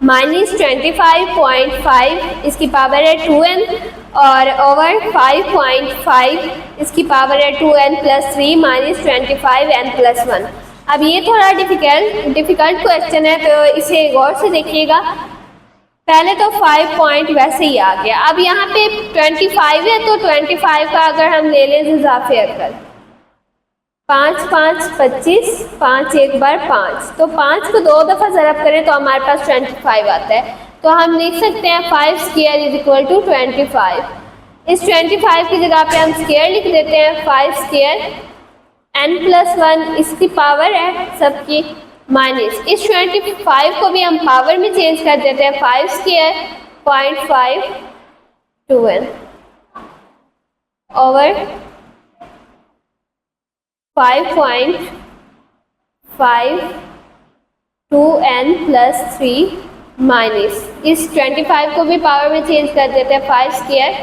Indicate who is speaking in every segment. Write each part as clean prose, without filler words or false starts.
Speaker 1: -25.5 इसकी पावर है 2n और ओवर 5.5 इसकी पावर है 2n + 3 -25n + 1। अब ये थोड़ा डिफिकल्ट क्वेश्चन है, तो इसे गौर से देखिएगा। पहले तो 5 पॉइंट वैसे ही आ गया, अब यहाँ पे 25 है तो 25 का अगर हम ले लें इजाफे अकल, 5 5 25, 5 एक बार 5, तो 5 को 2 दफ़ा ज़रब करें तो हमारे पास 25 आता है। तो हम लिख सकते हैं 5 स्क्वायर = 25। इस 25 की जगह पे हम स्क्वायर लिख देते हैं, 5 स्क्वायर n+1 इसकी पावर है सबकी, माइनस इस 25 को भी हम पावर में चेंज कर देते हैं, 5 square 0.5 2n over 5.5 2n + 3 minus इस 25 को भी पावर में चेंज कर देते हैं, 5 स्क्वायर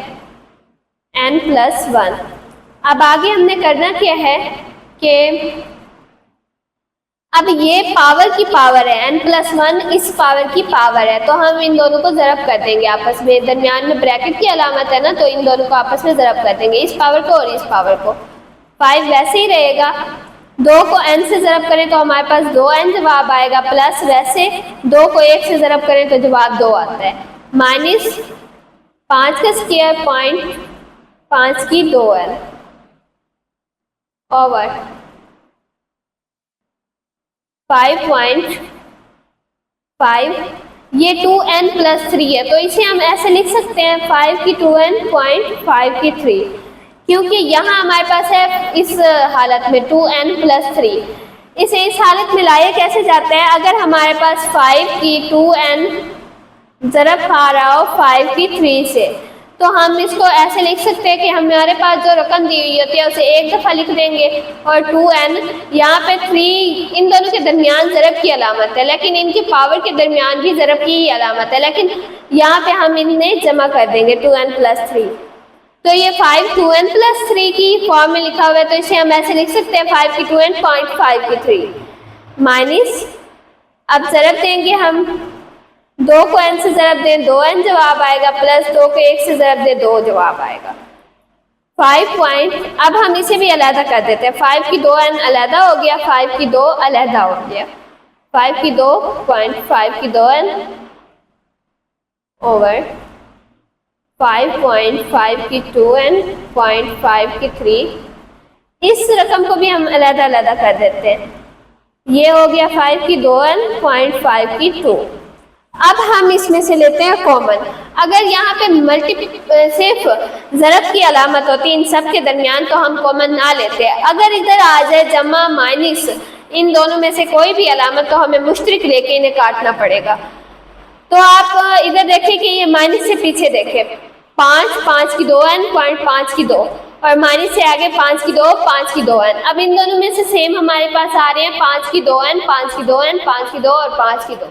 Speaker 1: n+1। अब आगे हमने करना क्या है कि अब ये पावर की पावर है, n+1 इस पावर की पावर है, तो हम इन दोनों को ज़रब कर देंगे आपस में, दरमियान में ब्रैकेट की अलामत है ना, तो इन दोनों को आपस में ज़रब कर देंगे, इस पावर को और इस पावर को। 5 वैसे ही रहेगा, 2 को n से ज़रब करें तो हमारे पास 2n जवाब आएगा, प्लस वैसे 2 को 1 से ज़रब करें तो जवाब 2 आता है, माइनस 5 का स्क्वायर 0.5 की 2n ओवर 5.5, ये 2n + 3 है, तो इसे हम ऐसे लिख सकते हैं 5 की 2n 0.5 की 3, क्योंकि यहाँ हमारे पास है इस हालत में 2n + 3। इसे इस हालत में लाया कैसे जाता है, अगर हमारे पास 5 की 2n ज़रब खा रहा हो 5 की 3 से, तो हम इसको ऐसे लिख सकते हैं कि हमारे पास जो रकम दी हुई होती है उसे एक दफ़ा लिख देंगे और 2n यहाँ पे 3 इन दोनों के दरमियान ज़रब की अलामत है, लेकिन इनकी पावर के दरमियान भी ज़रब की ही अलामत है, लेकिन यहाँ पे हम इन्हें जमा कर देंगे 2n + 3। तो ये 5 2n + 3 की फॉर्म में लिखा हुआ है, तो इसे हम ऐसे लिख सकते हैं 5 की 2n 0.5 की 3 माइनस, अब ज़रब देंगे हम, 2 को n से ज़रब दें 2n जवाब आएगा, प्लस 2 को 1 से ज़रब दें 2 जवाब आएगा। 5 पॉइंट, अब हम इसे भी अलहदा कर देते हैं, 5 की 2n अलहदा हो गया, 5 की 2 अलहदा हो गया, 5 की 2 0.5 की 2n ओवर 5.5 की 2n 0.5 की 3। इस रकम को भी हम अलहदा अलहदा कर देते हैं, ये हो गया 5 की 2n 0.5 की 2। अब हम इसमें से लेते हैं कॉमन, अगर यहाँ पे सिर्फ ज़रब की अलामत होती इन सब के दरमियान तो हम कॉमन ना लेते, अगर इधर आ जाए जमा माइनस इन दोनों में से कोई भी अलामत तो हमें मुश्तरिक लेके इन्हें काटना पड़ेगा। तो आप इधर देखिए कि ये माइनस से पीछे देखें, 5 की 2n 0.5 की 2 और माइनस से आगे 5 की 2 5 की 2n। अब इन दोनों में से सेम हमारे पास आ रहे हैं 5 की 2n 5 की 2n 5 की 2 और 5 की 2,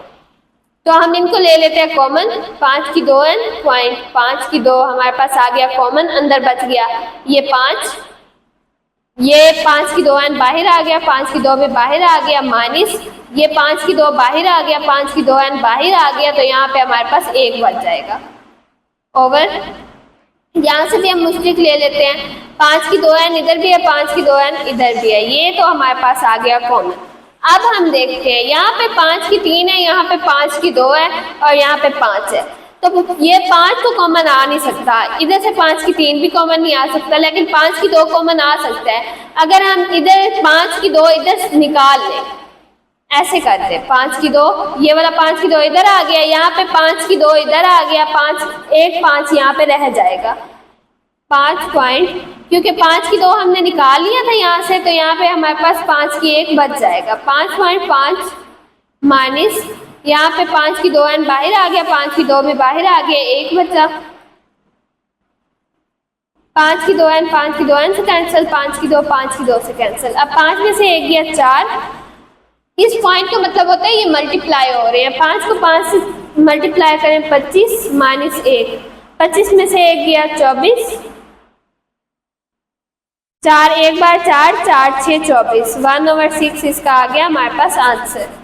Speaker 1: तो हम इनको ले लेते हैं कॉमन, 5 की 2n 0.5 की 2 हमारे पास आ गया कॉमन, अंदर बच गया ये 5, ये 5 की 2n बाहर आ गया, 5 की 2 भी बाहर आ गया, माइनस ये 5 की 2 बाहर आ गया, 5 की 2n बाहर आ गया, तो यहाँ पे हमारे पास 1 बच जाएगा ओवर, यहाँ से भी हम मुश्तरिक ले लेते हैं, 5 की 2n इधर भी है, 5 की 2n इधर भी है, ये तो हमारे पास आ गया कॉमन। अब हम देखते हैं, यहाँ पे 5 की 3 है, यहाँ पे 5 की 2 है और यहाँ पे 5 है, तो ये 5 तो कॉमन आ नहीं सकता, इधर से 5 की 3 भी कॉमन नहीं आ सकता, लेकिन 5 की 2 कॉमन आ सकता है। अगर हम इधर 5 की 2 इधर निकाल लें, ऐसे करते, 5 की 2 ये वाला 5 की 2 इधर आ गया, यहाँ पे 5 की 2 इधर आ गया, 5 यहाँ पे रह जाएगा 5 पॉइंट, क्योंकि 5 की 2 हमने निकाल लिया था यहाँ से, तो यहाँ पे हमारे पास 5 की 1 बच जाएगा, 5.5 माइनस यहाँ पे 5 की 2n बाहर आ गया, 5 की 2 भी बाहर आ गया, 1 बचा, 5 की 2n 5 की 2n से कैंसिल, 5 की 2 5 की 2 से कैंसिल, अब 5 में से 1 गया 4, इस पॉइंट का मतलब होता है ये मल्टीप्लाई हो रहे हैं, 5 को 5 से मल्टीप्लाई करें 25 माइनस 1, 25 में से 1 गया 24, 4 एक बार 4 4 6 24, 1/6 इसका आ गया हमारे पास आंसर।